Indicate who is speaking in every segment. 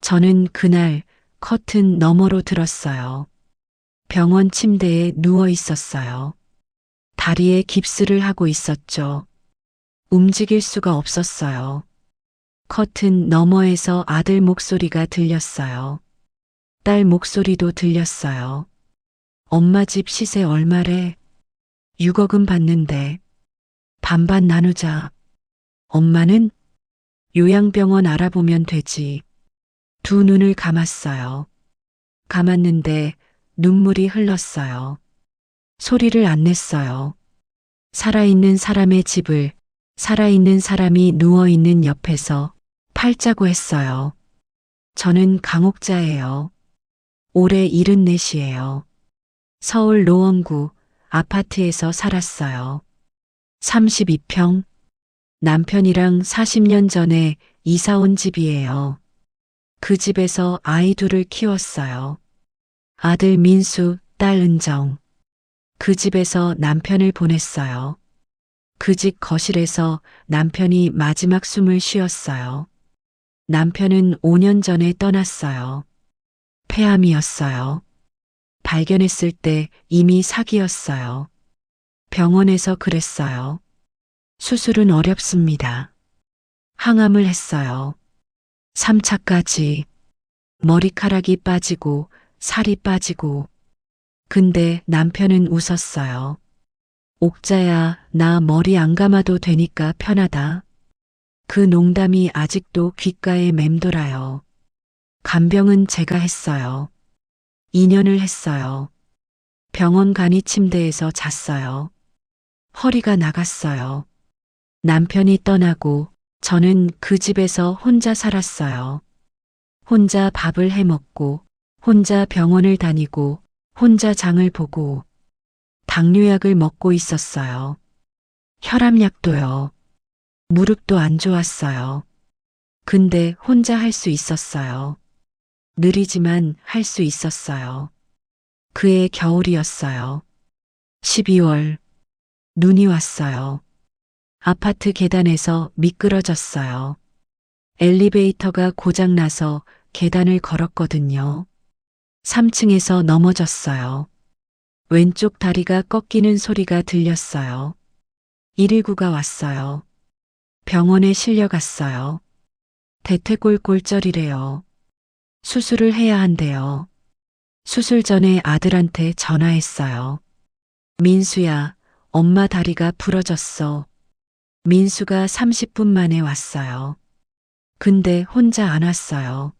Speaker 1: 저는 그날 커튼 너머로 들었어요. 병원 침대에 누워 있었어요. 다리에 깁스를 하고 있었죠. 움직일 수가 없었어요. 커튼 너머에서 아들 목소리가 들렸어요. 딸 목소리도 들렸어요. 엄마 집 시세 얼마래? 6억은 받는데. 반반 나누자. 엄마는 요양병원 알아보면 되지. 두 눈을 감았어요. 감았는데 눈물이 흘렀어요. 소리를 안 냈어요. 살아있는 사람의 집을 살아있는 사람이 누워있는 옆에서 팔자고 했어요. 저는 강옥자예요. 올해 74이에요. 서울 노원구 아파트에서 살았어요. 32평. 남편이랑 40년 전에 이사 온 집이에요. 그 집에서 아이 둘을 키웠어요. 아들 민수, 딸 은정. 그 집에서 남편을 보냈어요. 그 집 거실에서 남편이 마지막 숨을 쉬었어요. 남편은 5년 전에 떠났어요. 폐암이었어요. 발견했을 때 이미 사기였어요. 병원에서 그랬어요. 수술은 어렵습니다. 항암을 했어요. 3차까지. 머리카락이 빠지고 살이 빠지고. 근데 남편은 웃었어요. 옥자야, 나 머리 안 감아도 되니까 편하다. 그 농담이 아직도 귓가에 맴돌아요. 간병은 제가 했어요. 2년을 했어요. 병원 간이 침대에서 잤어요. 허리가 나갔어요. 남편이 떠나고 저는 그 집에서 혼자 살았어요. 혼자 밥을 해 먹고, 혼자 병원을 다니고, 혼자 장을 보고, 당뇨약을 먹고 있었어요. 혈압약도요. 무릎도 안 좋았어요. 근데 혼자 할 수 있었어요. 느리지만 할 수 있었어요. 그해 겨울이었어요. 12월. 눈이 왔어요. 아파트 계단에서 미끄러졌어요. 엘리베이터가 고장나서 계단을 걸었거든요. 3층에서 넘어졌어요. 왼쪽 다리가 꺾이는 소리가 들렸어요. 119가 왔어요. 병원에 실려갔어요. 대퇴골골절이래요. 수술을 해야 한대요. 수술 전에 아들한테 전화했어요. 민수야, 엄마 다리가 부러졌어. 민수가 30분 만에 왔어요. 근데 혼자 안 왔어요.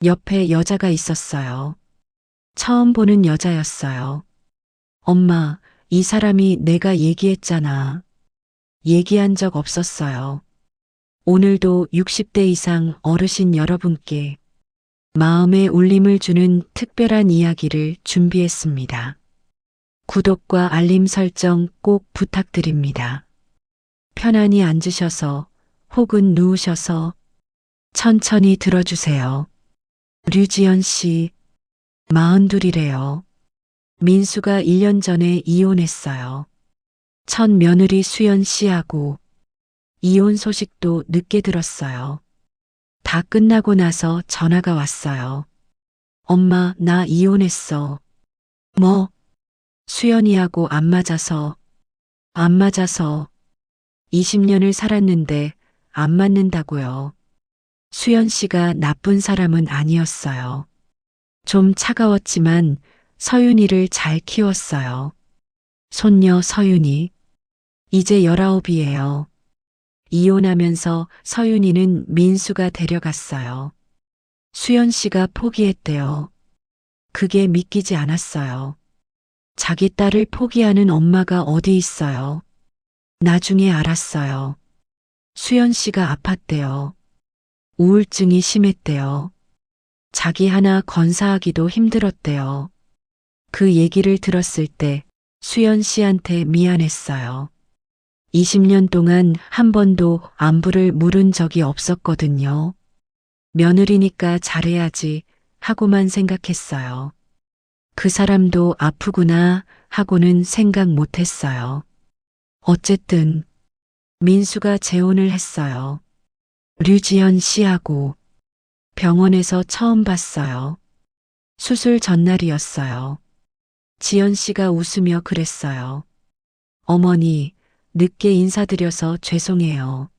Speaker 1: 옆에 여자가 있었어요. 처음 보는 여자였어요. 엄마, 이 사람이 내가 얘기했잖아. 얘기한 적 없었어요. 오늘도 60대 이상 어르신 여러분께 마음의 울림을 주는 특별한 이야기를 준비했습니다. 구독과 알림 설정 꼭 부탁드립니다. 편안히 앉으셔서 혹은 누우셔서 천천히 들어주세요. 류지연 씨, 42이래요. 민수가 1년 전에 이혼했어요. 첫 며느리 수연 씨하고 이혼 소식도 늦게 들었어요. 다 끝나고 나서 전화가 왔어요. 엄마, 나 이혼했어. 뭐? 수연이하고 안 맞아서. 20년을 살았는데 안 맞는다고요. 수연 씨가 나쁜 사람은 아니었어요. 좀 차가웠지만 서윤이를 잘 키웠어요. 손녀 서윤이. 이제 19이에요. 이혼하면서 서윤이는 민수가 데려갔어요. 수연 씨가 포기했대요. 그게 믿기지 않았어요. 자기 딸을 포기하는 엄마가 어디 있어요. 나중에 알았어요. 수연 씨가 아팠대요. 우울증이 심했대요. 자기 하나 건사하기도 힘들었대요. 그 얘기를 들었을 때 수연 씨한테 미안했어요. 20년 동안 한 번도 안부를 물은 적이 없었거든요. 며느리니까 잘해야지 하고만 생각했어요. 그 사람도 아프구나 하고는 생각 못했어요. 어쨌든 민수가 재혼을 했어요. 류지연 씨하고. 병원에서 처음 봤어요. 수술 전날이었어요. 지연 씨가 웃으며 그랬어요. 어머니, 늦게 인사드려서 죄송해요.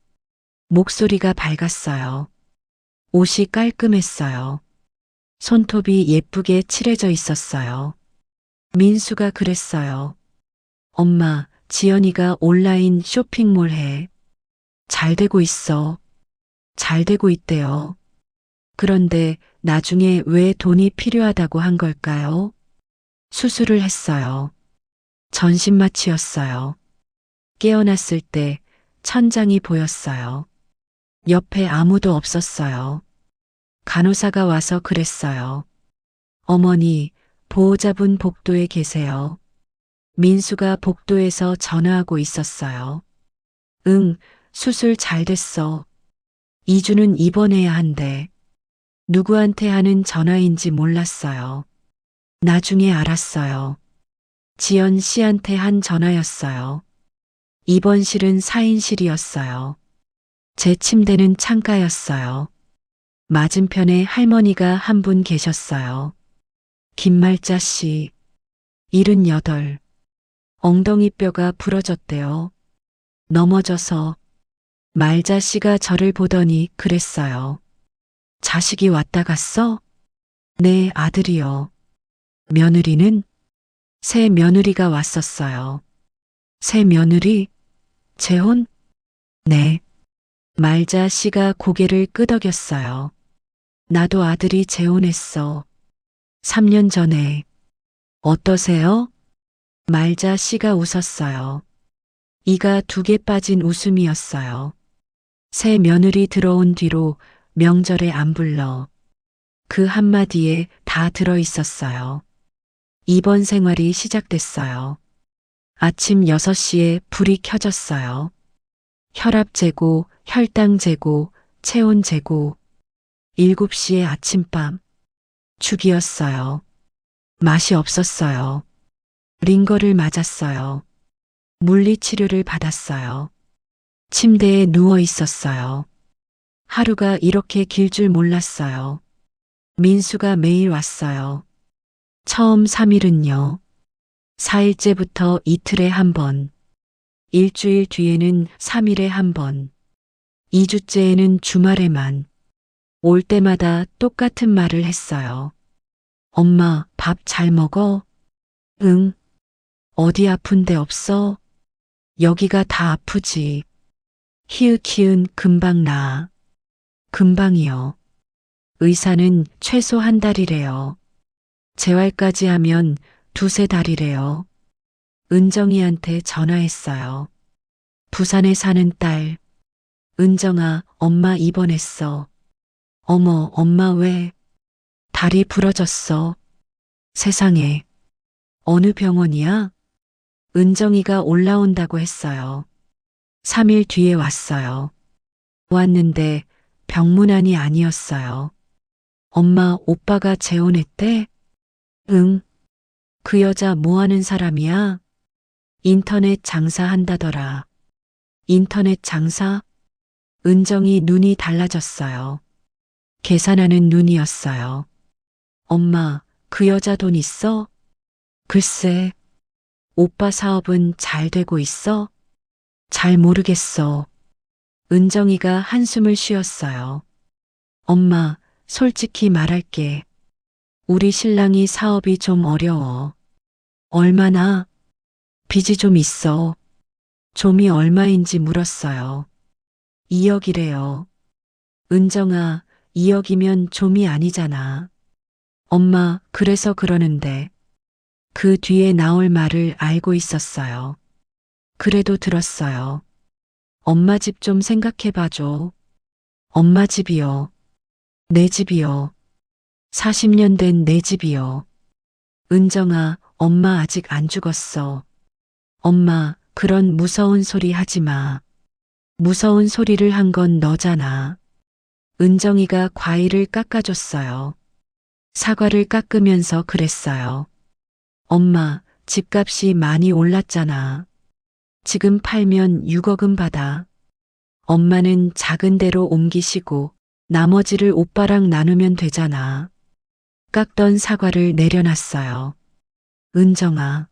Speaker 1: 목소리가 밝았어요. 옷이 깔끔했어요. 손톱이 예쁘게 칠해져 있었어요. 민수가 그랬어요. 엄마, 지연이가 온라인 쇼핑몰 해. 잘 되고 있어. 잘 되고 있대요. 그런데 나중에 왜 돈이 필요하다고 한 걸까요? 수술을 했어요. 전신마취였어요. 깨어났을 때 천장이 보였어요. 옆에 아무도 없었어요. 간호사가 와서 그랬어요. 어머니, 보호자분 복도에 계세요. 민수가 복도에서 전화하고 있었어요. 응, 수술 잘 됐어. 2주는 입원해야 한대. 누구한테 하는 전화인지 몰랐어요. 나중에 알았어요. 지연 씨한테 한 전화였어요. 입원실은 4인실이었어요. 제 침대는 창가였어요. 맞은편에 할머니가 한 분 계셨어요. 김말자 씨, 78. 엉덩이 뼈가 부러졌대요. 넘어져서. 말자 씨가 저를 보더니 그랬어요. 자식이 왔다 갔어? 네, 아들이요. 며느리는? 새 며느리가 왔었어요. 새 며느리? 재혼? 네. 말자 씨가 고개를 끄덕였어요. 나도 아들이 재혼했어. 3년 전에. 어떠세요? 말자 씨가 웃었어요. 이가 2개 빠진 웃음이었어요. 새 며느리 들어온 뒤로 명절에 안 불러. 그 한마디에 다 들어 있었어요. 입원 생활이 시작됐어요. 아침 6시에 불이 켜졌어요. 혈압 재고, 혈당 재고, 체온 재고. 7시에 아침밤. 죽이었어요. 맛이 없었어요. 링거를 맞았어요. 물리치료를 받았어요. 침대에 누워 있었어요. 하루가 이렇게 길 줄 몰랐어요. 민수가 매일 왔어요. 처음 3일은요. 4일째부터 이틀에 한 번. 일주일 뒤에는 3일에 한 번. 2주째에는 주말에만. 올 때마다 똑같은 말을 했어요. 엄마, 밥 잘 먹어? 응. 어디 아픈 데 없어? 여기가 다 아프지. 히읗히읗 금방 나아. 금방이요. 의사는 최소 한 달이래요. 재활까지 하면 2~3달이래요. 은정이한테 전화했어요. 부산에 사는 딸. 은정아, 엄마 입원했어. 어머, 엄마 왜? 다리 부러졌어. 세상에. 어느 병원이야? 은정이가 올라온다고 했어요. 3일 뒤에 왔어요. 왔는데 병문안이 아니었어요. 엄마, 오빠가 재혼했대? 응. 그 여자 뭐 하는 사람이야? 인터넷 장사한다더라. 인터넷 장사? 은정이 눈이 달라졌어요. 계산하는 눈이었어요. 엄마, 그 여자 돈 있어? 글쎄. 오빠 사업은 잘 되고 있어? 잘 모르겠어. 은정이가 한숨을 쉬었어요. 엄마, 솔직히 말할게. 우리 신랑이 사업이 좀 어려워. 얼마나? 빚이 좀 있어. 좀이 얼마인지 물었어요. 2억이래요. 은정아, 2억이면 좀이 아니잖아. 엄마, 그래서 그러는데. 그 뒤에 나올 말을 알고 있었어요. 그래도 들었어요. 엄마 집 좀 생각해봐줘. 엄마 집이요. 내 집이요. 40년 된 내 집이요. 은정아, 엄마 아직 안 죽었어. 엄마, 그런 무서운 소리 하지 마. 무서운 소리를 한 건 너잖아. 은정이가 과일을 깎아줬어요. 사과를 깎으면서 그랬어요. 엄마, 집값이 많이 올랐잖아. 지금 팔면 6억은 받아. 엄마는 작은 데로 옮기시고 나머지를 오빠랑 나누면 되잖아. 깎던 사과를 내려놨어요. 은정아.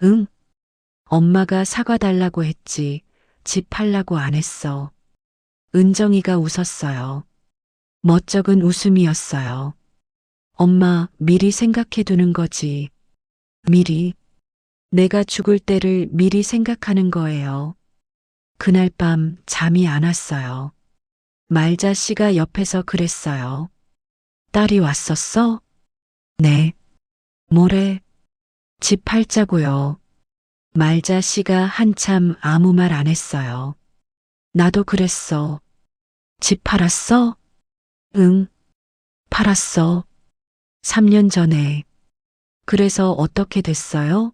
Speaker 1: 응? 엄마가 사과 달라고 했지. 집 팔라고 안 했어. 은정이가 웃었어요. 멋쩍은 웃음이었어요. 엄마, 미리 생각해 두는 거지. 미리. 내가 죽을 때를 미리 생각하는 거예요. 그날 밤 잠이 안 왔어요. 말자 씨가 옆에서 그랬어요. 딸이 왔었어? 네. 뭐래? 집 팔자고요. 말자 씨가 한참 아무 말 안 했어요. 나도 그랬어. 집 팔았어? 응, 팔았어. 3년 전에. 그래서 어떻게 됐어요?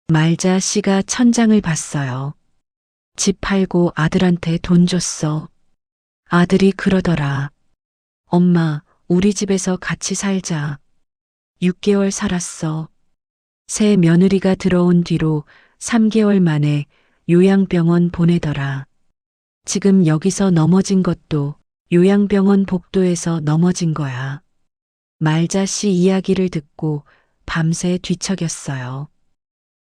Speaker 1: 말자 씨가 천장을 봤어요. 집 팔고 아들한테 돈 줬어. 아들이 그러더라. 엄마, 우리 집에서 같이 살자. 6개월 살았어. 새 며느리가 들어온 뒤로 3개월 만에 요양병원 보내더라. 지금 여기서 넘어진 것도 요양병원 복도에서 넘어진 거야. 말자 씨 이야기를 듣고 밤새 뒤척였어요.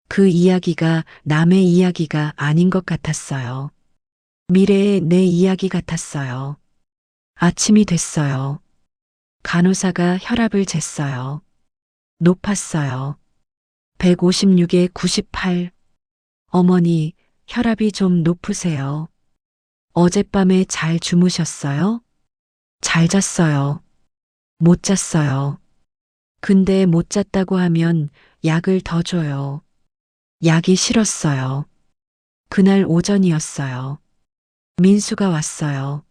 Speaker 1: 그 이야기가 남의 이야기가 아닌 것 같았어요. 미래의 내 이야기 같았어요. 아침이 됐어요. 간호사가 혈압을 쟀어요. 높았어요. 156에 98. 어머니, 혈압이 좀 높으세요. 어젯밤에 잘 주무셨어요? 잘 잤어요. 못 잤어요. 근데 못 잤다고 하면 약을 더 줘요. 약이 싫었어요. 그날 오전이었어요. 민수가 왔어요.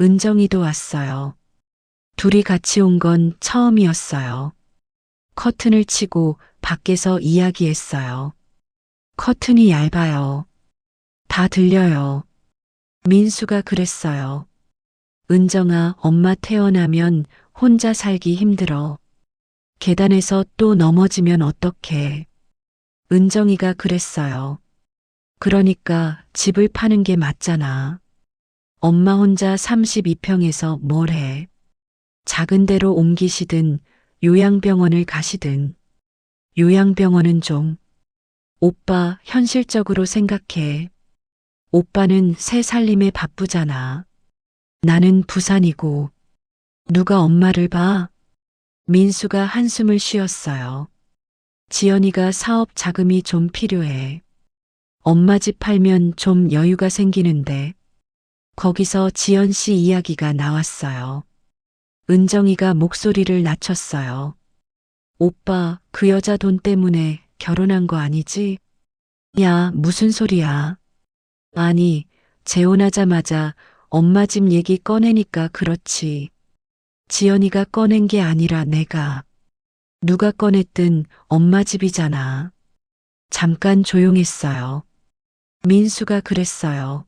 Speaker 1: 은정이도 왔어요. 둘이 같이 온 건 처음이었어요. 커튼을 치고 밖에서 이야기했어요. 커튼이 얇아요. 다 들려요. 민수가 그랬어요. 은정아, 엄마 태어나면 혼자 살기 힘들어. 계단에서 또 넘어지면 어떡해. 은정이가 그랬어요. 그러니까 집을 파는 게 맞잖아. 엄마 혼자 32평에서 뭘 해. 작은 데로 옮기시든 요양병원을 가시든. 요양병원은 좀. 오빠 현실적으로 생각해. 오빠는 새 살림에 바쁘잖아. 나는 부산이고. 누가 엄마를 봐? 민수가 한숨을 쉬었어요. 지연이가 사업 자금이 좀 필요해. 엄마 집 팔면 좀 여유가 생기는데. 거기서 지연 씨 이야기가 나왔어요. 은정이가 목소리를 낮췄어요. 오빠, 그 여자 돈 때문에 결혼한 거 아니지? 야, 무슨 소리야. 아니, 재혼하자마자 엄마 집 얘기 꺼내니까 그렇지. 지연이가 꺼낸 게 아니라 내가. 누가 꺼냈든 엄마 집이잖아. 잠깐 조용했어요. 민수가 그랬어요.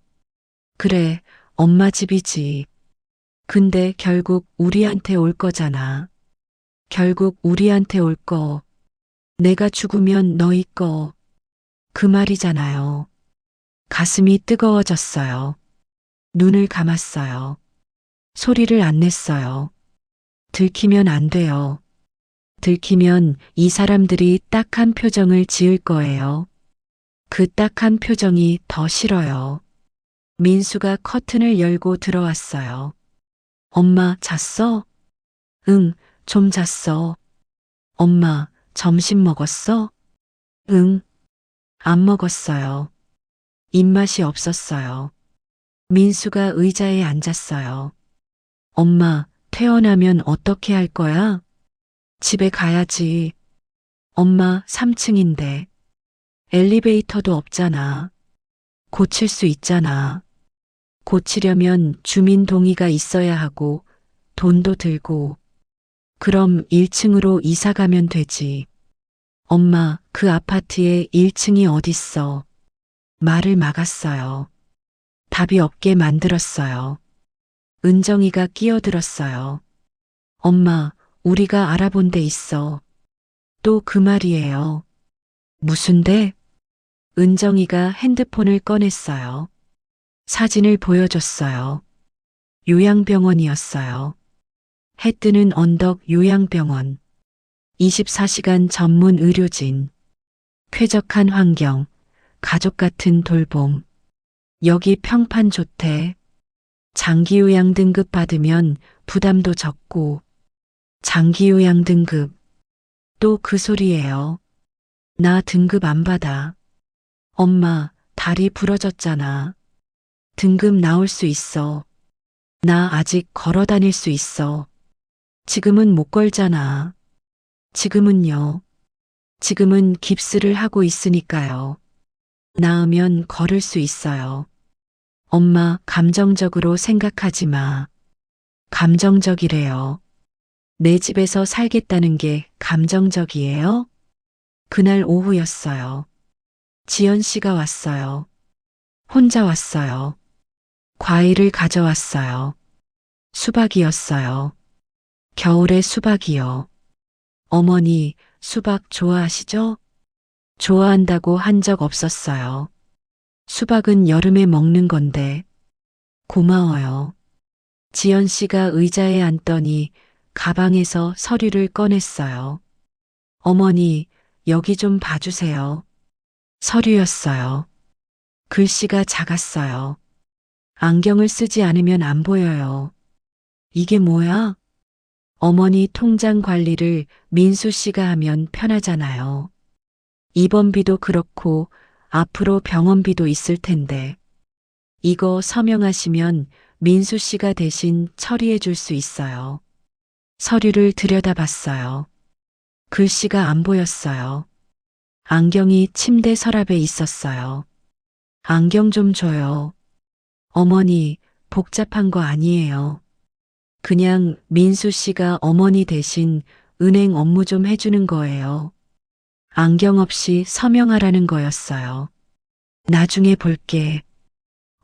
Speaker 1: 그래, 엄마 집이지. 근데 결국 우리한테 올 거잖아. 결국 우리한테 올 거. 내가 죽으면 너희 거. 그 말이잖아요. 가슴이 뜨거워졌어요. 눈을 감았어요. 소리를 안 냈어요. 들키면 안 돼요. 들키면 이 사람들이 딱한 표정을 지을 거예요. 그 딱한 표정이 더 싫어요. 민수가 커튼을 열고 들어왔어요. 엄마, 잤어? 응, 좀 잤어. 엄마, 점심 먹었어? 응, 안 먹었어요. 입맛이 없었어요. 민수가 의자에 앉았어요. 엄마, 퇴원하면 어떻게 할 거야? 집에 가야지. 엄마, 3층인데. 엘리베이터도 없잖아. 고칠 수 있잖아. 고치려면 주민 동의가 있어야 하고, 돈도 들고. 그럼 1층으로 이사 가면 되지. 엄마, 그 아파트에 1층이 어딨어. 말을 막았어요. 답이 없게 만들었어요. 은정이가 끼어들었어요. 엄마, 우리가 알아본 데 있어. 또 그 말이에요. 무슨 데? 은정이가 핸드폰을 꺼냈어요. 사진을 보여줬어요. 요양병원이었어요. 해 뜨는 언덕 요양병원. 24시간 전문 의료진. 쾌적한 환경. 가족 같은 돌봄. 여기 평판 좋대. 장기요양 등급 받으면 부담도 적고. 장기요양 등급. 또 그 소리예요. 나 등급 안 받아. 엄마, 다리 부러졌잖아. 등급 나올 수 있어. 나 아직 걸어 다닐 수 있어. 지금은 못 걸잖아. 지금은요. 지금은 깁스를 하고 있으니까요. 나으면 걸을 수 있어요. 엄마, 감정적으로 생각하지 마. 감정적이래요. 내 집에서 살겠다는 게 감정적이에요? 그날 오후였어요. 지연 씨가 왔어요. 혼자 왔어요. 과일을 가져왔어요. 수박이었어요. 겨울의 수박이요. 어머니, 수박 좋아하시죠? 좋아한다고 한 적 없었어요. 수박은 여름에 먹는 건데. 고마워요. 지연 씨가 의자에 앉더니 가방에서 서류를 꺼냈어요. 어머니, 여기 좀 봐주세요. 서류였어요. 글씨가 작았어요. 안경을 쓰지 않으면 안 보여요. 이게 뭐야? 어머니 통장 관리를 민수 씨가 하면 편하잖아요. 입원비도 그렇고 앞으로 병원비도 있을 텐데. 이거 서명하시면 민수 씨가 대신 처리해 줄 수 있어요. 서류를 들여다봤어요. 글씨가 안 보였어요. 안경이 침대 서랍에 있었어요. 안경 좀 줘요. 어머니, 복잡한 거 아니에요. 그냥 민수 씨가 어머니 대신 은행 업무 좀 해주는 거예요. 안경 없이 서명하라는 거였어요. 나중에 볼게.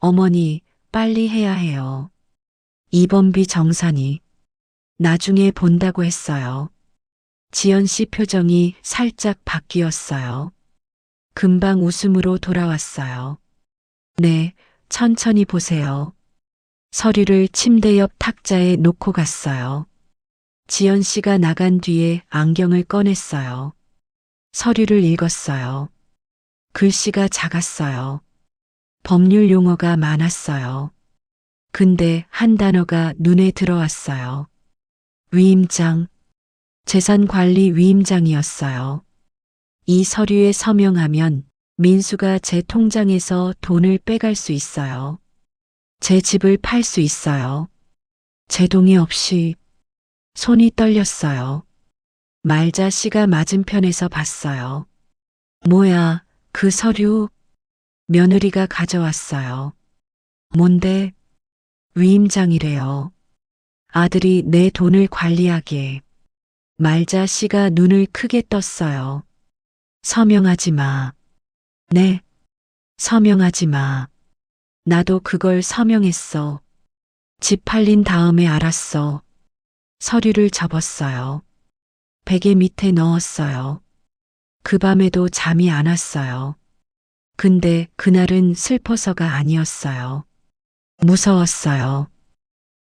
Speaker 1: 어머니, 빨리 해야 해요. 입원비 정산이. 나중에 본다고 했어요. 지연 씨 표정이 살짝 바뀌었어요. 금방 웃음으로 돌아왔어요. 네, 천천히 보세요. 서류를 침대 옆 탁자에 놓고 갔어요. 지연 씨가 나간 뒤에 안경을 꺼냈어요. 서류를 읽었어요. 글씨가 작았어요. 법률 용어가 많았어요. 근데 한 단어가 눈에 들어왔어요. 위임장, 재산관리 위임장이었어요. 이 서류에 서명하면 민수가 제 통장에서 돈을 빼갈 수 있어요. 제 집을 팔 수 있어요. 제 동의 없이. 손이 떨렸어요. 말자 씨가 맞은편에서 봤어요. 뭐야, 그 서류? 며느리가 가져왔어요. 뭔데? 위임장이래요. 아들이 내 돈을 관리하게. 말자 씨가 눈을 크게 떴어요. 서명하지 마. 네. 서명하지 마. 나도 그걸 서명했어. 집 팔린 다음에 알았어. 서류를 접었어요. 베개 밑에 넣었어요. 그 밤에도 잠이 안 왔어요. 근데 그날은 슬퍼서가 아니었어요. 무서웠어요.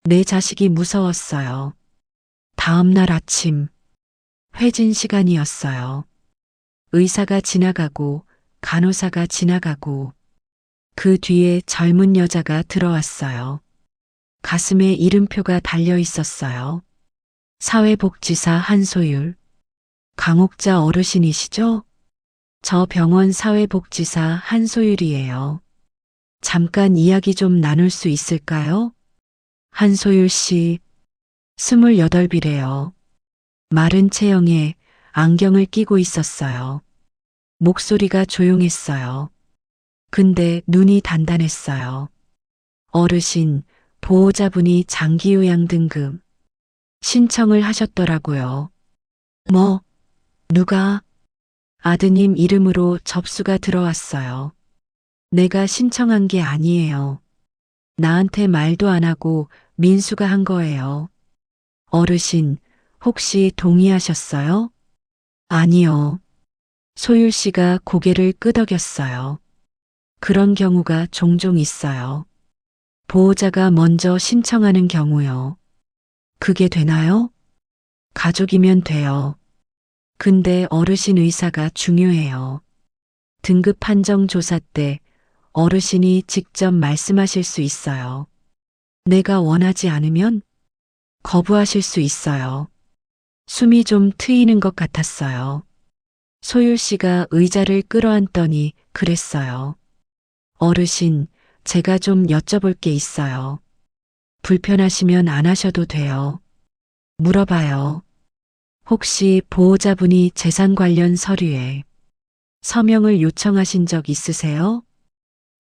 Speaker 1: 내 자식이 무서웠어요. 다음 날 아침, 회진 시간이었어요. 의사가 지나가고 간호사가 지나가고 그 뒤에 젊은 여자가 들어왔어요. 가슴에 이름표가 달려 있었어요. 사회복지사 한소율. 강옥자 어르신이시죠? 저 병원 사회복지사 한소율이에요. 잠깐 이야기 좀 나눌 수 있을까요? 한소율 씨, 28이래요. 마른 체형에 안경을 끼고 있었어요. 목소리가 조용했어요. 근데 눈이 단단했어요. 어르신, 보호자분이 장기요양 등급 신청을 하셨더라고요. 뭐, 누가? 아드님 이름으로 접수가 들어왔어요. 내가 신청한 게 아니에요. 나한테 말도 안 하고 민수가 한 거예요. 어르신, 혹시 동의하셨어요? 아니요. 소율 씨가 고개를 끄덕였어요. 그런 경우가 종종 있어요. 보호자가 먼저 신청하는 경우요. 그게 되나요? 가족이면 돼요. 근데 어르신 의사가 중요해요. 등급 판정 조사 때 어르신이 직접 말씀하실 수 있어요. 내가 원하지 않으면 거부하실 수 있어요. 숨이 좀 트이는 것 같았어요. 소율 씨가 의자를 끌어안더니 그랬어요. 어르신, 제가 좀 여쭤볼 게 있어요. 불편하시면 안 하셔도 돼요. 물어봐요. 혹시 보호자분이 재산 관련 서류에 서명을 요청하신 적 있으세요?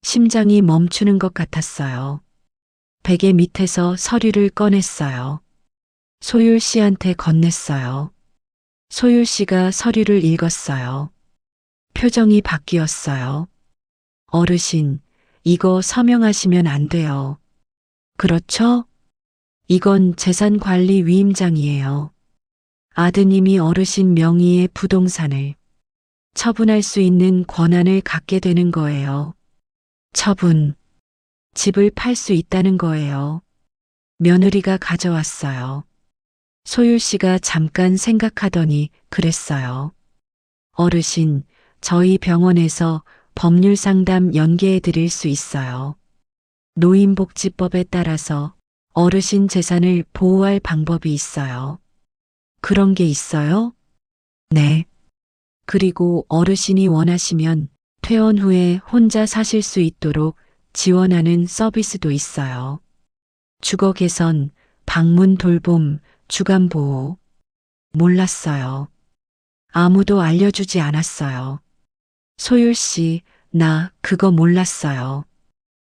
Speaker 1: 심장이 멈추는 것 같았어요. 베개 밑에서 서류를 꺼냈어요. 소율 씨한테 건넸어요. 소율 씨가 서류를 읽었어요. 표정이 바뀌었어요. 어르신, 이거 서명하시면 안 돼요. 그렇죠? 이건 재산관리 위임장이에요. 아드님이 어르신 명의의 부동산을 처분할 수 있는 권한을 갖게 되는 거예요. 처분. 집을 팔 수 있다는 거예요. 며느리가 가져왔어요. 소율 씨가 잠깐 생각하더니 그랬어요. 어르신, 저희 병원에서 법률 상담 연계해 드릴 수 있어요. 노인복지법에 따라서 어르신 재산을 보호할 방법이 있어요. 그런 게 있어요? 네. 그리고 어르신이 원하시면 퇴원 후에 혼자 사실 수 있도록 지원하는 서비스도 있어요. 주거 개선, 방문 돌봄, 주간 보호. 몰랐어요. 아무도 알려주지 않았어요. 소율 씨, 나 그거 몰랐어요.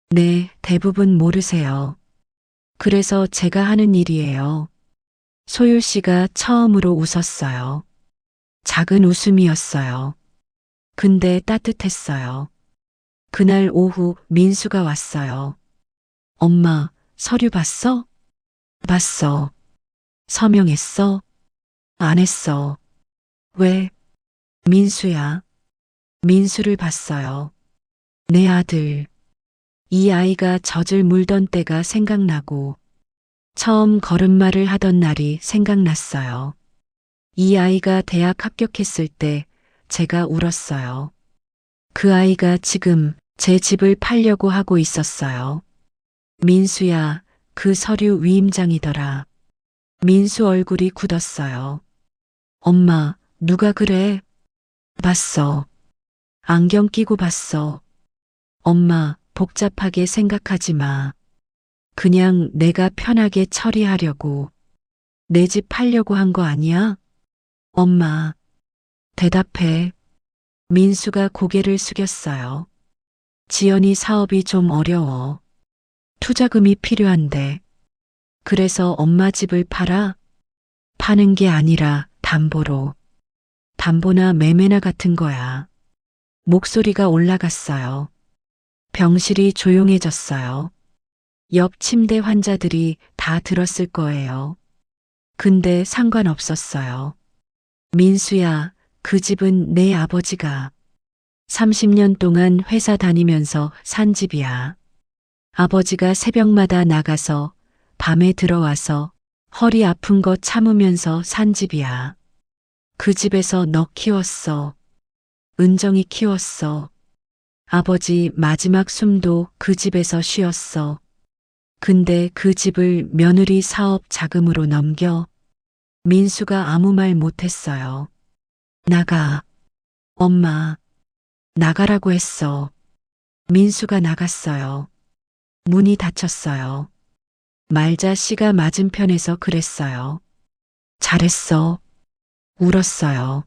Speaker 1: 네, 대부분 모르세요. 그래서 제가 하는 일이에요. 소율 씨가 처음으로 웃었어요. 작은 웃음이었어요. 근데 따뜻했어요. 그날 오후 민수가 왔어요. 엄마, 서류 봤어? 봤어. 서명했어? 안 했어. 왜? 민수야. 민수를 봤어요. 내 아들. 이 아이가 젖을 물던 때가 생각나고 처음 걸음마를 하던 날이 생각났어요. 이 아이가 대학 합격했을 때 제가 울었어요. 그 아이가 지금 제 집을 팔려고 하고 있었어요. 민수야, 그 서류 위임장이더라. 민수 얼굴이 굳었어요. 엄마, 누가 그래? 봤어. 안경 끼고 봤어. 엄마, 복잡하게 생각하지 마. 그냥 내가 편하게 처리하려고. 내 집 팔려고 한 거 아니야? 엄마, 대답해. 민수가 고개를 숙였어요. 지연이 사업이 좀 어려워. 투자금이 필요한데. 그래서 엄마 집을 팔아? 파는 게 아니라 담보로. 담보나 매매나 같은 거야. 목소리가 올라갔어요. 병실이 조용해졌어요. 옆 침대 환자들이 다 들었을 거예요. 근데 상관없었어요. 민수야, 그 집은 내 아버지가 30년 동안 회사 다니면서 산 집이야. 아버지가 새벽마다 나가서 밤에 들어와서 허리 아픈 거 참으면서 산 집이야. 그 집에서 너 키웠어. 은정이 키웠어. 아버지 마지막 숨도 그 집에서 쉬었어. 근데 그 집을 며느리 사업 자금으로 넘겨. 민수가 아무 말 못했어요. 나가. 엄마. 나가라고 했어. 민수가 나갔어요. 문이 닫혔어요. 말자 씨가 맞은편에서 그랬어요. 잘했어. 울었어요.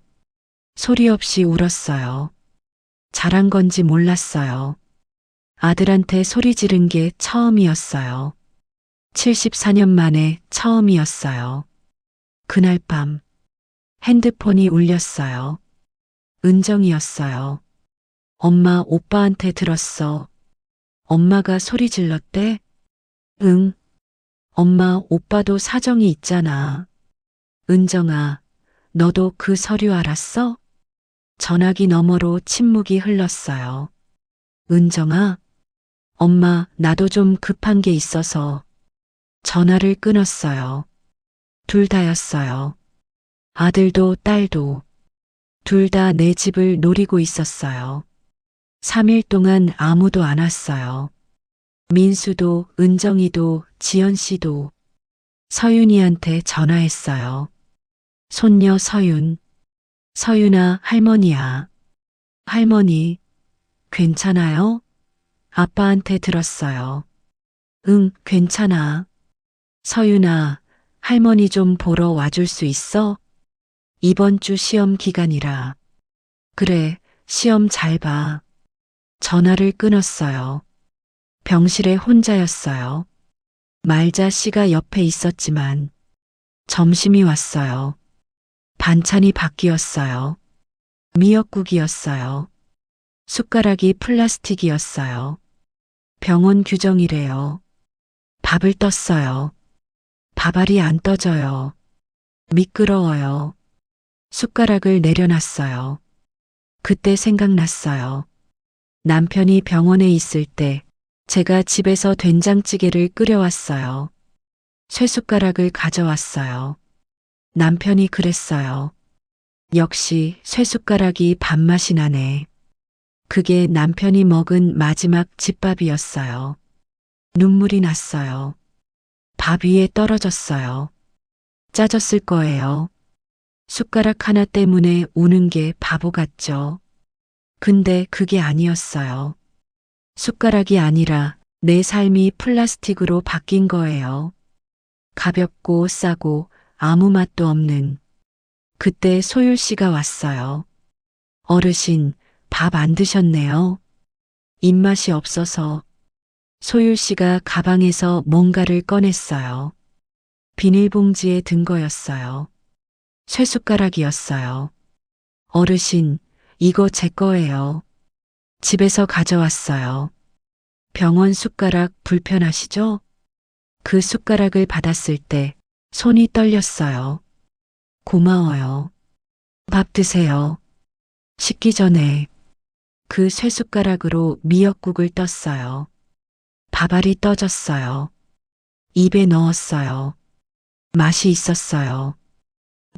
Speaker 1: 소리 없이 울었어요. 잘한 건지 몰랐어요. 아들한테 소리 지른 게 처음이었어요. 74년 만에 처음이었어요. 그날 밤 핸드폰이 울렸어요. 은정이었어요. 엄마 오빠한테 들었어. 엄마가 소리 질렀대? 응. 엄마 오빠도 사정이 있잖아. 은정아, 너도 그 서류 알았어? 전화기 너머로 침묵이 흘렀어요. 은정아? 엄마, 나도 좀 급한 게 있어서 전화를 끊었어요. 둘 다였어요. 아들도 딸도 둘 다 내 집을 노리고 있었어요. 3일 동안 아무도 안 왔어요. 민수도, 은정이도, 지연 씨도 서윤이한테 전화했어요. 손녀 서윤. 서윤아, 할머니야. 할머니, 괜찮아요? 아빠한테 들었어요. 응, 괜찮아. 서윤아, 할머니 좀 보러 와줄 수 있어? 이번 주 시험 기간이라. 그래, 시험 잘 봐. 전화를 끊었어요. 병실에 혼자였어요. 말자 씨가 옆에 있었지만 점심이 왔어요. 반찬이 바뀌었어요. 미역국이었어요. 숟가락이 플라스틱이었어요. 병원 규정이래요. 밥을 떴어요. 밥알이 안 떠져요. 미끄러워요. 숟가락을 내려놨어요. 그때 생각났어요. 남편이 병원에 있을 때 제가 집에서 된장찌개를 끓여왔어요. 쇠숟가락을 가져왔어요. 남편이 그랬어요. 역시 쇠숟가락이 밥맛이 나네. 그게 남편이 먹은 마지막 집밥이었어요. 눈물이 났어요. 밥 위에 떨어졌어요. 짜졌을 거예요. 숟가락 하나 때문에 우는 게 바보 같죠. 근데 그게 아니었어요. 숟가락이 아니라 내 삶이 플라스틱으로 바뀐 거예요. 가볍고 싸고 아무 맛도 없는. 그때 소율 씨가 왔어요. 어르신, 밥 안 드셨네요. 입맛이 없어서. 소율 씨가 가방에서 뭔가를 꺼냈어요. 비닐봉지에 든 거였어요. 쇠숟가락이었어요. 어르신, 이거 제 거예요. 집에서 가져왔어요. 병원 숟가락 불편하시죠? 그 숟가락을 받았을 때 손이 떨렸어요. 고마워요. 밥 드세요. 식기 전에 그 쇠숟가락으로 미역국을 떴어요. 밥알이 떠졌어요. 입에 넣었어요. 맛이 있었어요.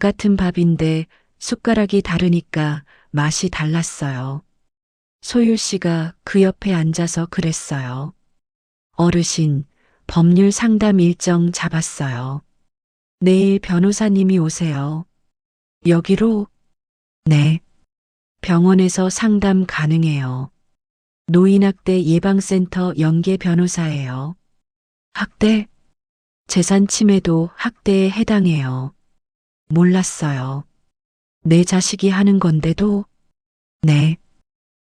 Speaker 1: 같은 밥인데 숟가락이 다르니까 맛이 달랐어요. 소율 씨가 그 옆에 앉아서 그랬어요. 어르신, 법률 상담 일정 잡았어요. 내일 변호사님이 오세요. 여기로? 네. 병원에서 상담 가능해요. 노인학대 예방센터 연계 변호사예요. 학대? 재산 침해도 학대에 해당해요. 몰랐어요. 내 자식이 하는 건데도? 네.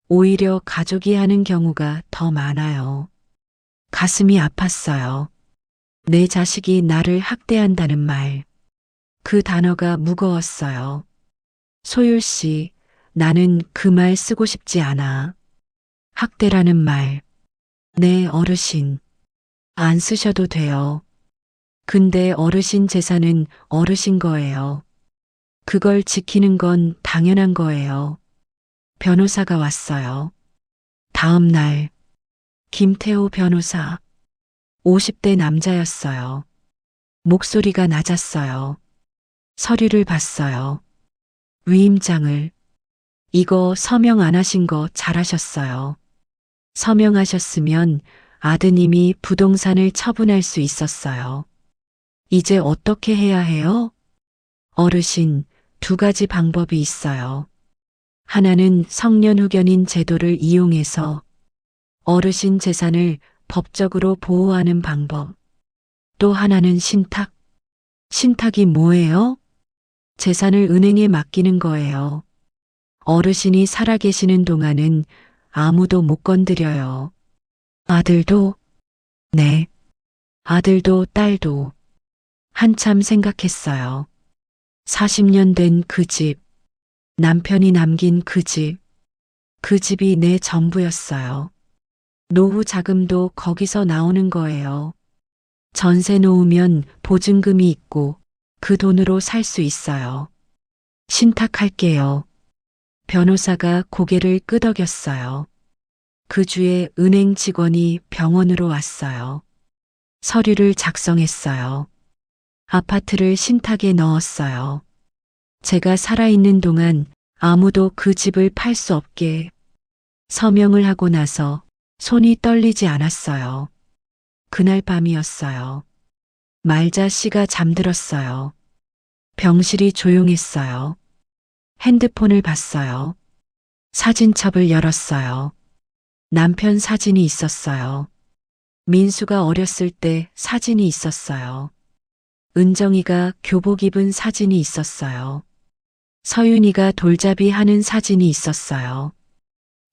Speaker 1: 오히려 가족이 하는 경우가 더 많아요. 가슴이 아팠어요. 내 자식이 나를 학대한다는 말. 그 단어가 무거웠어요. 소율 씨, 나는 그 말 쓰고 싶지 않아. 학대라는 말. 네, 어르신. 안 쓰셔도 돼요. 근데 어르신 재산은 어르신 거예요. 그걸 지키는 건 당연한 거예요. 변호사가 왔어요. 다음 날, 김태호 변호사. 50대 남자였어요. 목소리가 낮았어요. 서류를 봤어요. 위임장을. 이거 서명 안 하신 거 잘하셨어요. 서명하셨으면 아드님이 부동산을 처분할 수 있었어요. 이제 어떻게 해야 해요? 어르신, 두 가지 방법이 있어요. 하나는 성년후견인 제도를 이용해서 어르신 재산을 법적으로 보호하는 방법. 또 하나는 신탁. 신탁이 뭐예요? 재산을 은행에 맡기는 거예요. 어르신이 살아계시는 동안은 아무도 못 건드려요. 아들도? 네. 아들도 딸도. 한참 생각했어요. 40년 된 그 집. 남편이 남긴 그 집. 그 집이 내 전부였어요. 노후 자금도 거기서 나오는 거예요. 전세 놓으면 보증금이 있고 그 돈으로 살 수 있어요. 신탁할게요. 변호사가 고개를 끄덕였어요. 그 주에 은행 직원이 병원으로 왔어요. 서류를 작성했어요. 아파트를 신탁에 넣었어요. 제가 살아있는 동안 아무도 그 집을 팔 수 없게 서명을 하고 나서 손이 떨리지 않았어요. 그날 밤이었어요. 말자 씨가 잠들었어요. 병실이 조용했어요. 핸드폰을 봤어요. 사진첩을 열었어요. 남편 사진이 있었어요. 민수가 어렸을 때 사진이 있었어요. 은정이가 교복 입은 사진이 있었어요. 서윤이가 돌잡이 하는 사진이 있었어요.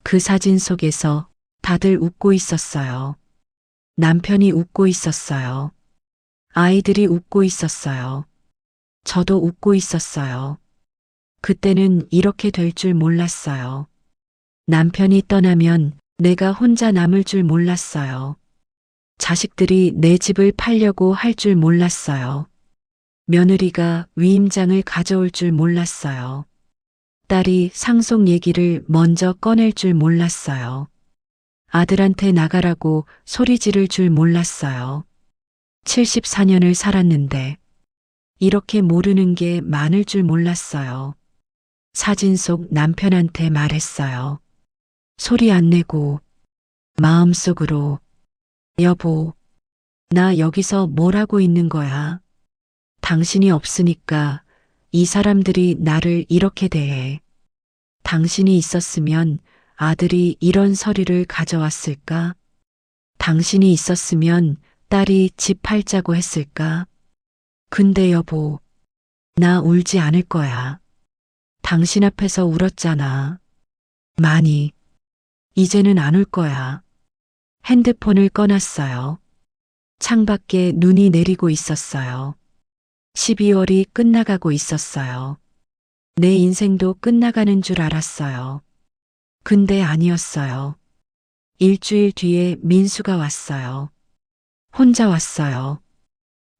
Speaker 1: 그 사진 속에서 다들 웃고 있었어요. 남편이 웃고 있었어요. 아이들이 웃고 있었어요. 저도 웃고 있었어요. 그때는 이렇게 될 줄 몰랐어요. 남편이 떠나면 내가 혼자 남을 줄 몰랐어요. 자식들이 내 집을 팔려고 할 줄 몰랐어요. 며느리가 위임장을 가져올 줄 몰랐어요. 딸이 상속 얘기를 먼저 꺼낼 줄 몰랐어요. 아들한테 나가라고 소리 지를 줄 몰랐어요. 74년을 살았는데 이렇게 모르는 게 많을 줄 몰랐어요. 사진 속 남편한테 말했어요. 소리 안 내고 마음속으로 여보, 나 여기서 뭘 하고 있는 거야? 당신이 없으니까 이 사람들이 나를 이렇게 대해. 당신이 있었으면 아들이 이런 서류를 가져왔을까? 당신이 있었으면 딸이 집 팔자고 했을까? 근데 여보, 나 울지 않을 거야. 당신 앞에서 울었잖아. 많이. 이제는 안 울 거야. 핸드폰을 꺼놨어요. 창밖에 눈이 내리고 있었어요. 12월이 끝나가고 있었어요. 내 인생도 끝나가는 줄 알았어요. 근데 아니었어요. 일주일 뒤에 민수가 왔어요. 혼자 왔어요.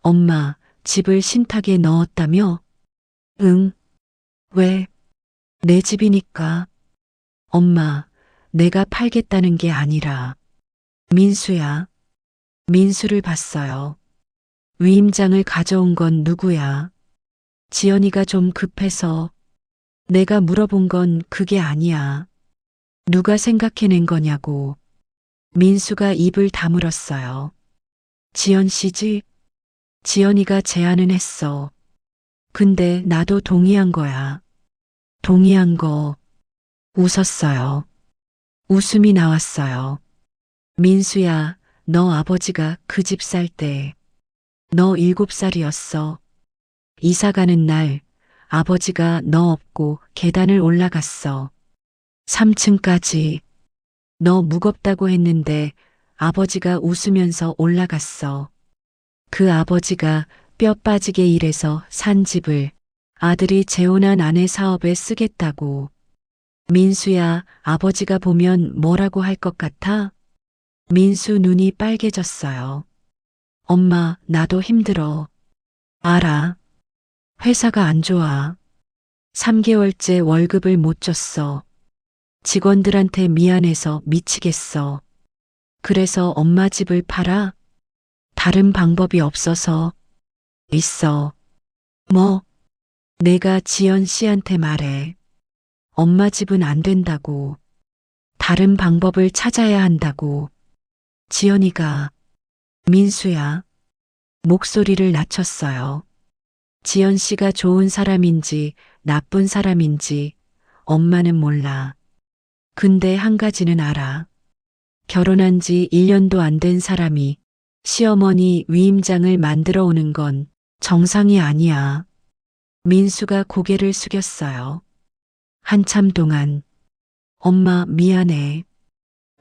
Speaker 1: 엄마, 집을 신탁에 넣었다며? 응. 왜? 내 집이니까. 엄마, 내가 팔겠다는 게 아니라. 민수야. 민수를 봤어요. 위임장을 가져온 건 누구야? 지연이가 좀 급해서. 내가 물어본 건 그게 아니야. 누가 생각해낸 거냐고. 민수가 입을 다물었어요. 지연 씨지? 지연이가 제안은 했어. 근데 나도 동의한 거야. 동의한 거. 웃었어요. 웃음이 나왔어요. 민수야, 너 아버지가 그 집 살 때 너 7살이었어. 이사 가는 날 아버지가 너 업고 계단을 올라갔어. 3층까지. 너 무겁다고 했는데 아버지가 웃으면서 올라갔어. 그 아버지가 뼈 빠지게 일해서 산 집을 아들이 재혼한 아내 사업에 쓰겠다고. 민수야, 아버지가 보면 뭐라고 할 것 같아? 민수 눈이 빨개졌어요. 엄마, 나도 힘들어. 알아. 회사가 안 좋아. 3개월째 월급을 못 줬어. 직원들한테 미안해서 미치겠어. 그래서 엄마 집을 팔아? 다른 방법이 없어서. 있어. 뭐? 내가 지연 씨한테 말해. 엄마 집은 안 된다고. 다른 방법을 찾아야 한다고. 지연이가. 민수야. 목소리를 낮췄어요. 지연 씨가 좋은 사람인지 나쁜 사람인지 엄마는 몰라. 근데 한 가지는 알아. 결혼한 지 1년도 안 된 사람이 시어머니 위임장을 만들어 오는 건 정상이 아니야. 민수가 고개를 숙였어요. 한참 동안 엄마 미안해.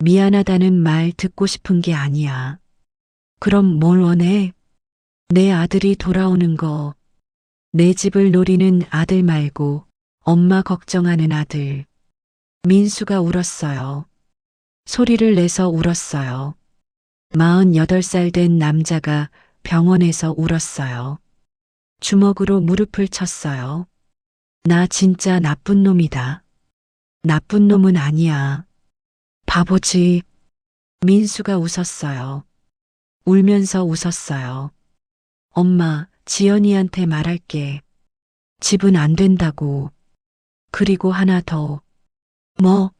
Speaker 1: 미안하다는 말 듣고 싶은 게 아니야. 그럼 뭘 원해? 내 아들이 돌아오는 거. 내 집을 노리는 아들 말고 엄마 걱정하는 아들. 민수가 울었어요. 소리를 내서 울었어요. 48살 된 남자가 병원에서 울었어요. 주먹으로 무릎을 쳤어요. 나 진짜 나쁜 놈이다. 나쁜 놈은 아니야. 바보지. 민수가 웃었어요. 울면서 웃었어요. 엄마, 지연이한테 말할게. 집은 안 된다고. 그리고 하나 더. 뭐?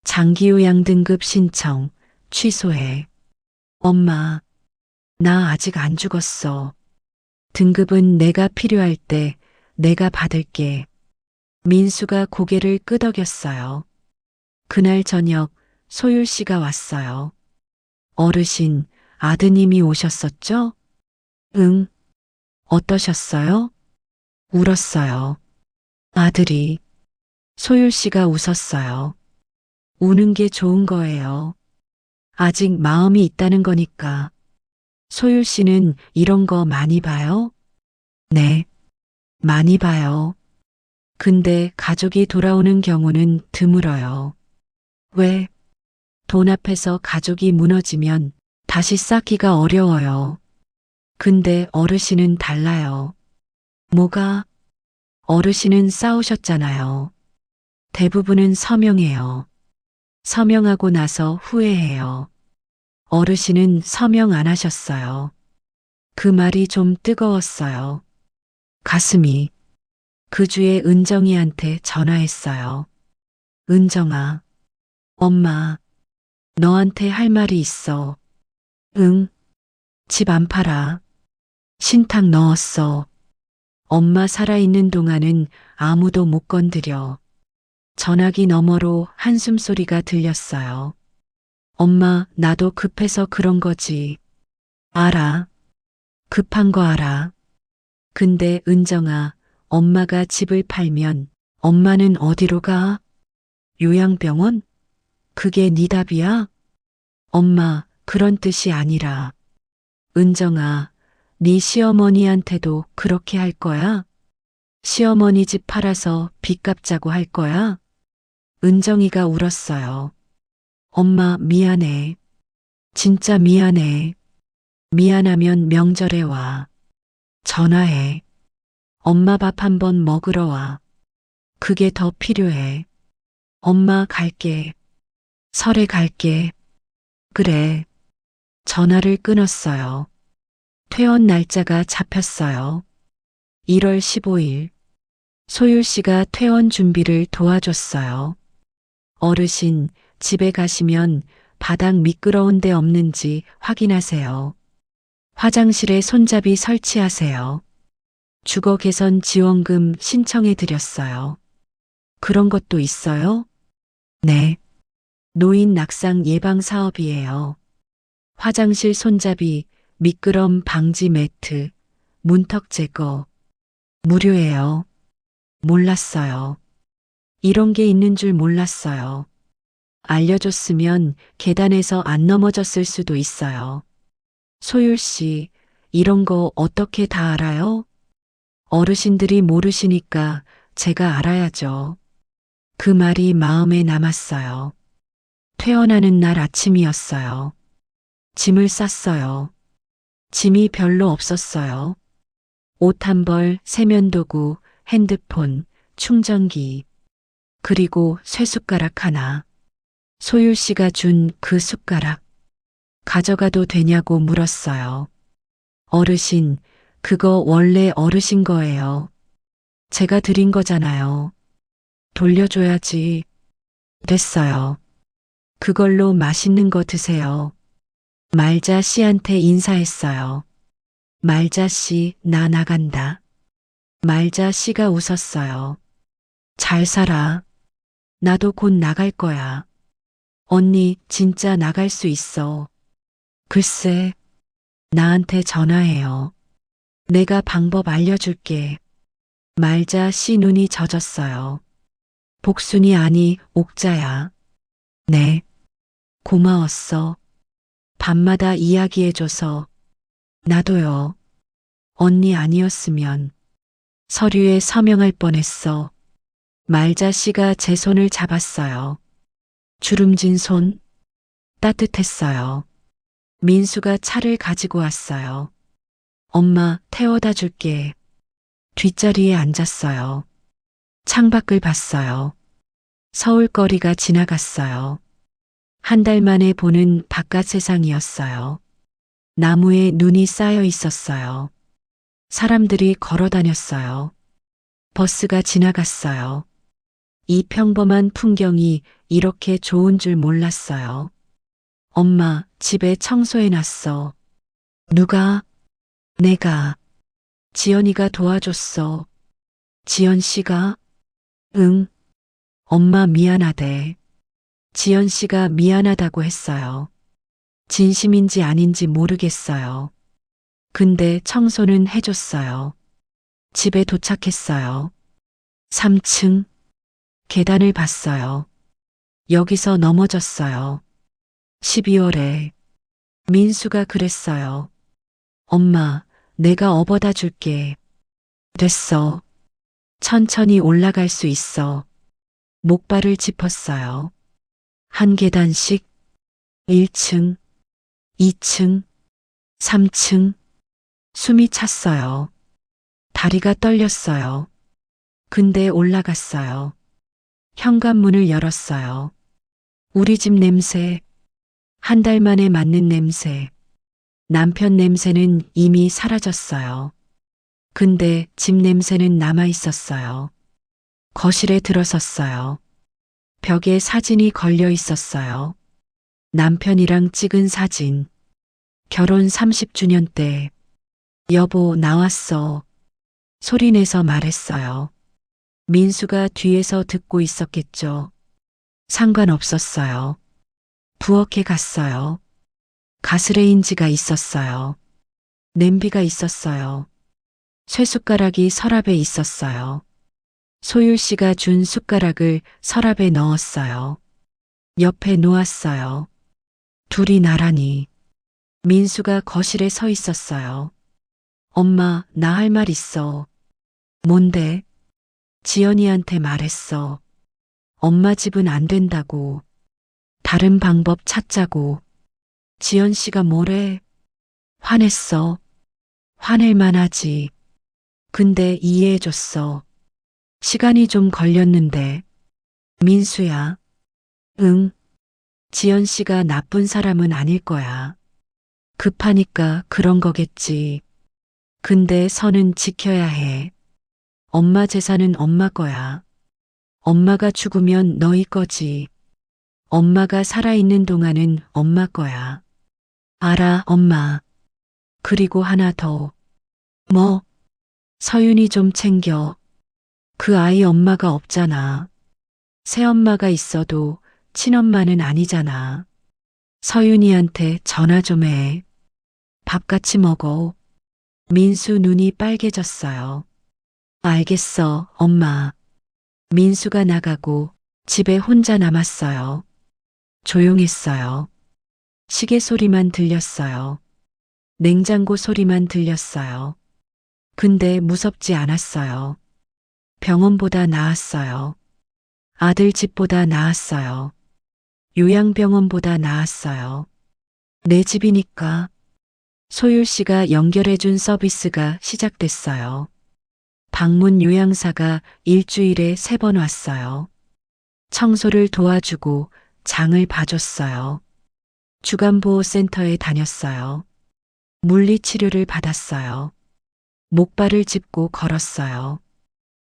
Speaker 1: 장기요양 등급 신청, 취소해. 엄마, 나 아직 안 죽었어. 등급은 내가 필요할 때 내가 받을게. 민수가 고개를 끄덕였어요. 그날 저녁 소율 씨가 왔어요. 어르신, 아드님이 오셨었죠? 응. 어떠셨어요? 울었어요. 아들이. 소율 씨가 웃었어요. 우는 게 좋은 거예요. 아직 마음이 있다는 거니까. 소율 씨는 이런 거 많이 봐요? 네, 많이 봐요. 근데 가족이 돌아오는 경우는 드물어요. 왜? 돈 앞에서 가족이 무너지면 다시 쌓기가 어려워요. 근데 어르신은 달라요. 뭐가? 어르신은 싸우셨잖아요. 대부분은 서명해요. 서명하고 나서 후회해요. 어르신은 서명 안 하셨어요. 그 말이 좀 뜨거웠어요. 가슴이. 그 주에 은정이한테 전화했어요. 은정아, 엄마, 너한테 할 말이 있어. 응, 집 안 팔아. 신탁 넣었어. 엄마 살아있는 동안은 아무도 못 건드려. 전화기 너머로 한숨 소리가 들렸어요. 엄마, 나도 급해서 그런 거지. 알아. 급한 거 알아. 근데 은정아, 엄마가 집을 팔면 엄마는 어디로 가? 요양병원? 그게 네 답이야? 엄마, 그런 뜻이 아니라. 은정아, 네 시어머니한테도 그렇게 할 거야? 시어머니 집 팔아서 빚 갚자고 할 거야? 은정이가 울었어요. 엄마, 미안해. 진짜 미안해. 미안하면 명절에 와. 전화해. 엄마 밥 한번 먹으러 와. 그게 더 필요해. 엄마 갈게. 설에 갈게. 그래. 전화를 끊었어요. 퇴원 날짜가 잡혔어요. 1월 15일. 소율 씨가 퇴원 준비를 도와줬어요. 어르신, 집에 가시면 바닥 미끄러운 데 없는지 확인하세요. 화장실에 손잡이 설치하세요. 주거 개선 지원금 신청해 드렸어요. 그런 것도 있어요? 네. 노인 낙상 예방 사업이에요. 화장실 손잡이, 미끄럼 방지 매트, 문턱 제거. 무료예요. 몰랐어요. 이런 게 있는 줄 몰랐어요. 알려줬으면 계단에서 안 넘어졌을 수도 있어요. 소율 씨, 이런 거 어떻게 다 알아요? 어르신들이 모르시니까 제가 알아야죠. 그 말이 마음에 남았어요. 퇴원하는 날 아침이었어요. 짐을 쌌어요. 짐이 별로 없었어요. 옷 한 벌, 세면도구, 핸드폰, 충전기, 그리고 쇠숟가락 하나. 소율 씨가 준 그 숟가락. 가져가도 되냐고 물었어요. 어르신, 그거 원래 어르신 거예요. 제가 드린 거잖아요. 돌려줘야지. 됐어요. 그걸로 맛있는 거 드세요. 말자 씨한테 인사했어요. 말자 씨, 나 나간다. 말자 씨가 웃었어요. 잘 살아. 나도 곧 나갈 거야. 언니, 진짜 나갈 수 있어. 글쎄, 나한테 전화해요. 내가 방법 알려줄게. 말자 씨 눈이 젖었어요. 복순이 아니, 옥자야. 네, 고마웠어. 밤마다 이야기해줘서. 나도요. 언니 아니었으면 서류에 서명할 뻔했어. 말자 씨가 제 손을 잡았어요. 주름진 손, 따뜻했어요. 민수가 차를 가지고 왔어요. 엄마, 태워다 줄게. 뒷자리에 앉았어요. 창밖을 봤어요. 서울거리가 지나갔어요. 한 달 만에 보는 바깥 세상이었어요. 나무에 눈이 쌓여 있었어요. 사람들이 걸어 다녔어요. 버스가 지나갔어요. 이 평범한 풍경이 이렇게 좋은 줄 몰랐어요. 엄마, 집에 청소해 놨어. 누가? 내가. 지연이가 도와줬어. 지연 씨가? 응. 엄마 미안하대. 지연 씨가 미안하다고 했어요. 진심인지 아닌지 모르겠어요. 근데 청소는 해줬어요. 집에 도착했어요. 3층. 계단을 봤어요. 여기서 넘어졌어요. 12월에. 민수가 그랬어요. 엄마, 내가 업어다 줄게. 됐어. 천천히 올라갈 수 있어. 목발을 짚었어요. 한 계단씩. 1층, 2층, 3층. 숨이 찼어요. 다리가 떨렸어요. 근데 올라갔어요. 현관문을 열었어요. 우리 집 냄새. 한 달 만에 맡는 냄새. 남편 냄새는 이미 사라졌어요. 근데 집 냄새는 남아 있었어요. 거실에 들어섰어요. 벽에 사진이 걸려 있었어요. 남편이랑 찍은 사진. 결혼 30주년 때. 여보, 나왔어. 소리내서 말했어요. 민수가 뒤에서 듣고 있었겠죠. 상관없었어요. 부엌에 갔어요. 가스레인지가 있었어요. 냄비가 있었어요. 쇠숟가락이 서랍에 있었어요. 소율 씨가 준 숟가락을 서랍에 넣었어요. 옆에 놓았어요. 둘이 나란히. 민수가 거실에 서 있었어요. 엄마, 나 할 말 있어. 뭔데? 지연이한테 말했어. 엄마 집은 안 된다고. 다른 방법 찾자고. 지연 씨가 뭐래? 화냈어. 화낼 만하지. 근데 이해해줬어. 시간이 좀 걸렸는데. 민수야. 응. 지연 씨가 나쁜 사람은 아닐 거야. 급하니까 그런 거겠지. 근데 선은 지켜야 해. 엄마 재산은 엄마 거야. 엄마가 죽으면 너희 거지. 엄마가 살아있는 동안은 엄마 거야. 알아, 엄마. 그리고 하나 더. 뭐? 서윤이 좀 챙겨. 그 아이 엄마가 없잖아. 새엄마가 있어도 친엄마는 아니잖아. 서윤이한테 전화 좀 해. 밥 같이 먹어. 민수 눈이 빨개졌어요. 알겠어, 엄마. 민수가 나가고 집에 혼자 남았어요. 조용했어요. 시계 소리만 들렸어요. 냉장고 소리만 들렸어요. 근데 무섭지 않았어요. 병원보다 나았어요. 아들 집보다 나았어요. 요양병원보다 나았어요. 내 집이니까. 소율 씨가 연결해준 서비스가 시작됐어요. 방문 요양사가 일주일에 3번 왔어요. 청소를 도와주고 장을 봐줬어요. 주간보호센터에 다녔어요. 물리치료를 받았어요. 목발을 짚고 걸었어요.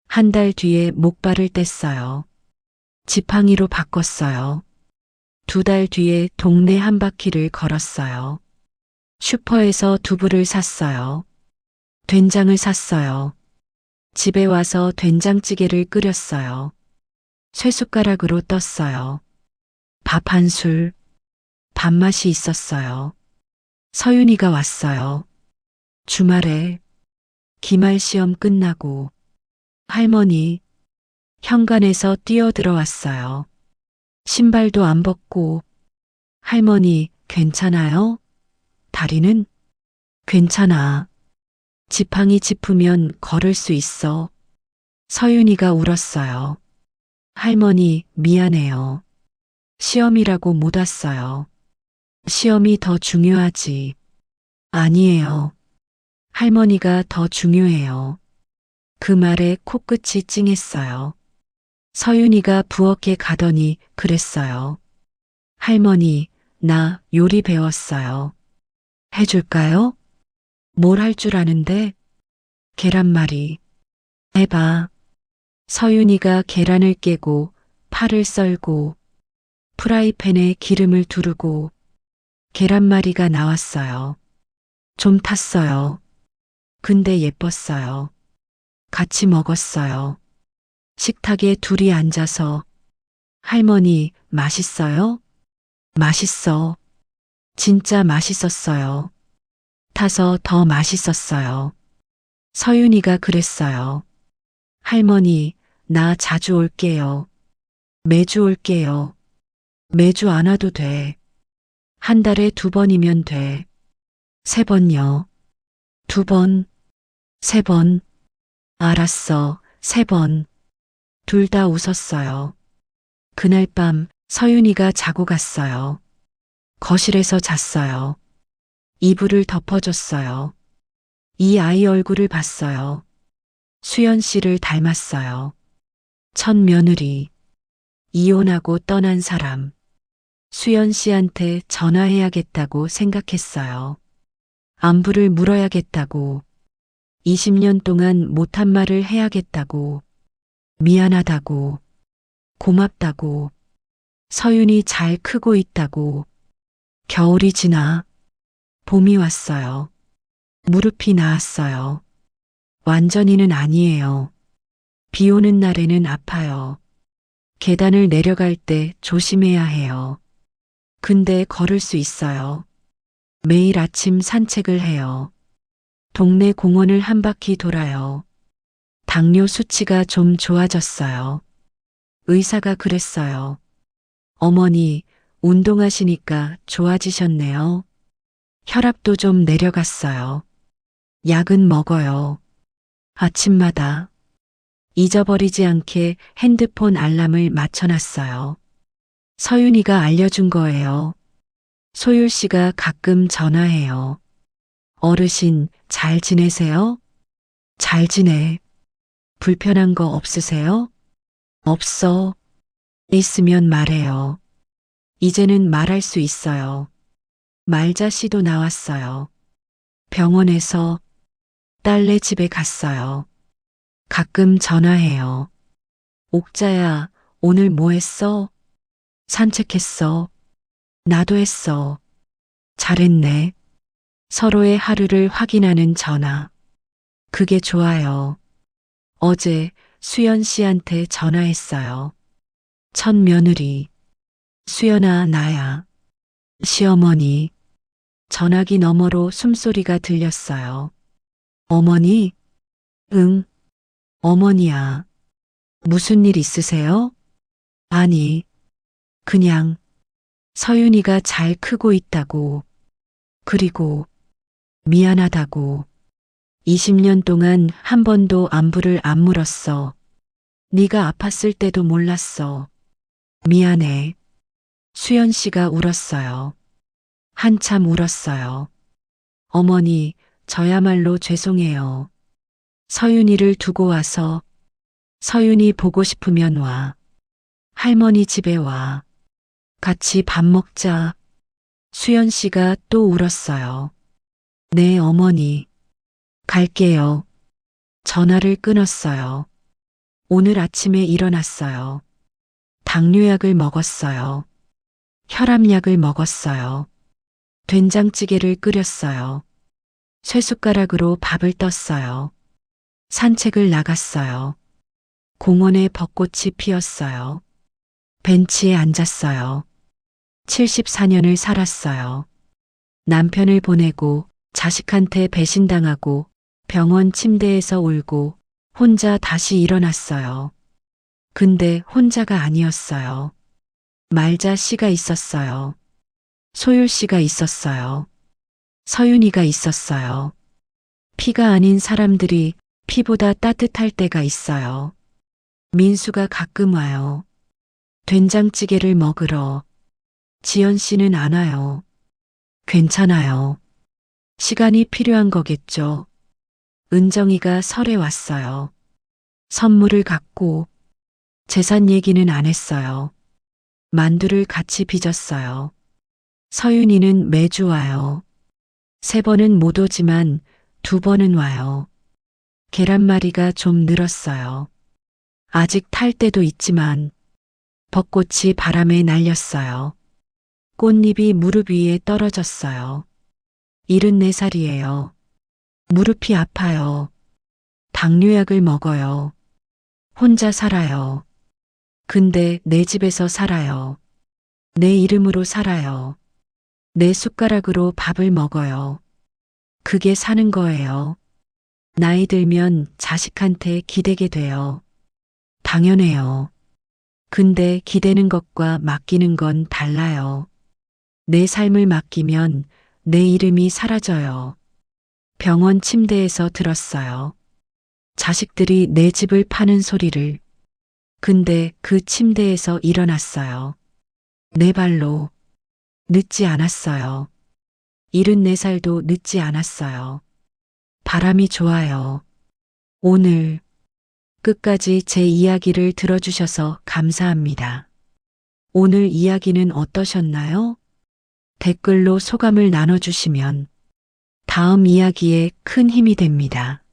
Speaker 1: 한 달 뒤에 목발을 뗐어요. 지팡이로 바꿨어요. 2달 뒤에 동네 한 바퀴를 걸었어요. 슈퍼에서 두부를 샀어요. 된장을 샀어요. 집에 와서 된장찌개를 끓였어요. 쇠숟가락으로 떴어요. 밥 한 술. 밥맛이 있었어요. 서윤이가 왔어요. 주말에. 기말 시험 끝나고. 할머니. 현관에서 뛰어들어왔어요. 신발도 안 벗고. 할머니, 괜찮아요? 다리는? 괜찮아. 지팡이 짚으면 걸을 수 있어. 서윤이가 울었어요. 할머니, 미안해요. 시험이라고 못 왔어요. 시험이 더 중요하지. 아니에요. 할머니가 더 중요해요. 그 말에 코끝이 찡했어요. 서윤이가 부엌에 가더니 그랬어요. 할머니, 나 요리 배웠어요. 해줄까요? 뭘 할 줄 아는데? 계란말이. 해봐. 서윤이가 계란을 깨고 파를 썰고 프라이팬에 기름을 두르고 계란말이가 나왔어요. 좀 탔어요. 근데 예뻤어요. 같이 먹었어요. 식탁에 둘이 앉아서 할머니, 맛있어요? 맛있어. 진짜 맛있었어요. 타서 더 맛있었어요. 서윤이가 그랬어요. 할머니, 나 자주 올게요. 매주 올게요. 매주 안 와도 돼. 한 달에 2번이면 돼. 3번요. 2번, 3번. 알았어, 3번. 둘 다 웃었어요. 그날 밤 서윤이가 자고 갔어요. 거실에서 잤어요. 이불을 덮어줬어요. 이 아이 얼굴을 봤어요. 수연 씨를 닮았어요. 첫 며느리. 이혼하고 떠난 사람. 수연 씨한테 전화해야겠다고 생각했어요. 안부를 물어야겠다고. 20년 동안 못한 말을 해야겠다고. 미안하다고. 고맙다고. 서윤이 잘 크고 있다고. 겨울이 지나 봄이 왔어요. 무릎이 나았어요. 완전히는 아니에요. 비 오는 날에는 아파요. 계단을 내려갈 때 조심해야 해요. 근데 걸을 수 있어요. 매일 아침 산책을 해요. 동네 공원을 한 바퀴 돌아요. 당뇨 수치가 좀 좋아졌어요. 의사가 그랬어요. 어머니, 운동하시니까 좋아지셨네요. 혈압도 좀 내려갔어요. 약은 먹어요. 아침마다. 잊어버리지 않게 핸드폰 알람을 맞춰놨어요. 서윤이가 알려준 거예요. 소율 씨가 가끔 전화해요. 어르신, 잘 지내세요? 잘 지내. 불편한 거 없으세요? 없어. 있으면 말해요. 이제는 말할 수 있어요. 말자 씨도 나왔어요. 병원에서 딸네 집에 갔어요. 가끔 전화해요. 옥자야, 오늘 뭐 했어? 산책했어. 나도 했어. 잘했네. 서로의 하루를 확인하는 전화. 그게 좋아요. 어제 수연 씨한테 전화했어요. 첫 며느리. 수연아, 나야. 시어머니. 전화기 너머로 숨소리가 들렸어요. 어머니? 응, 어머니야. 무슨 일 있으세요? 아니, 그냥 서윤이가 잘 크고 있다고. 그리고 미안하다고. 20년 동안 한 번도 안부를 안 물었어. 네가 아팠을 때도 몰랐어. 미안해. 수연 씨가 울었어요. 한참 울었어요. 어머니, 저야말로 죄송해요. 서윤이를 두고 와서 서윤이 보고 싶으면 와. 할머니 집에 와. 같이 밥 먹자. 수연 씨가 또 울었어요. 네, 어머니. 갈게요. 전화를 끊었어요. 오늘 아침에 일어났어요. 당뇨약을 먹었어요. 혈압약을 먹었어요. 된장찌개를 끓였어요. 쇠숟가락으로 밥을 떴어요. 산책을 나갔어요. 공원에 벚꽃이 피었어요. 벤치에 앉았어요. 74년을 살았어요. 남편을 보내고 자식한테 배신당하고 병원 침대에서 울고 혼자 다시 일어났어요. 근데 혼자가 아니었어요. 말자 씨가 있었어요. 소율 씨가 있었어요. 서윤이가 있었어요. 피가 아닌 사람들이 피보다 따뜻할 때가 있어요. 민수가 가끔 와요. 된장찌개를 먹으러. 지연 씨는 안 와요. 괜찮아요. 시간이 필요한 거겠죠. 은정이가 설에 왔어요. 선물을 갖고 재산 얘기는 안 했어요. 만두를 같이 빚었어요. 서윤이는 매주 와요. 3번은 못 오지만 2번은 와요. 계란말이가 좀 늘었어요. 아직 탈 때도 있지만 벚꽃이 바람에 날렸어요. 꽃잎이 무릎 위에 떨어졌어요. 74살이에요. 무릎이 아파요. 당뇨약을 먹어요. 혼자 살아요. 근데 내 집에서 살아요. 내 이름으로 살아요. 내 숟가락으로 밥을 먹어요. 그게 사는 거예요. 나이 들면 자식한테 기대게 돼요. 당연해요. 근데 기대는 것과 맡기는 건 달라요. 내 삶을 맡기면 내 이름이 사라져요. 병원 침대에서 들었어요. 자식들이 내 집을 파는 소리를. 근데 그 침대에서 일어났어요. 내 발로. 늦지 않았어요. 74살도 늦지 않았어요. 바람이 좋아요. 오늘 끝까지 제 이야기를 들어주셔서 감사합니다. 오늘 이야기는 어떠셨나요? 댓글로 소감을 나눠주시면 다음 이야기에 큰 힘이 됩니다.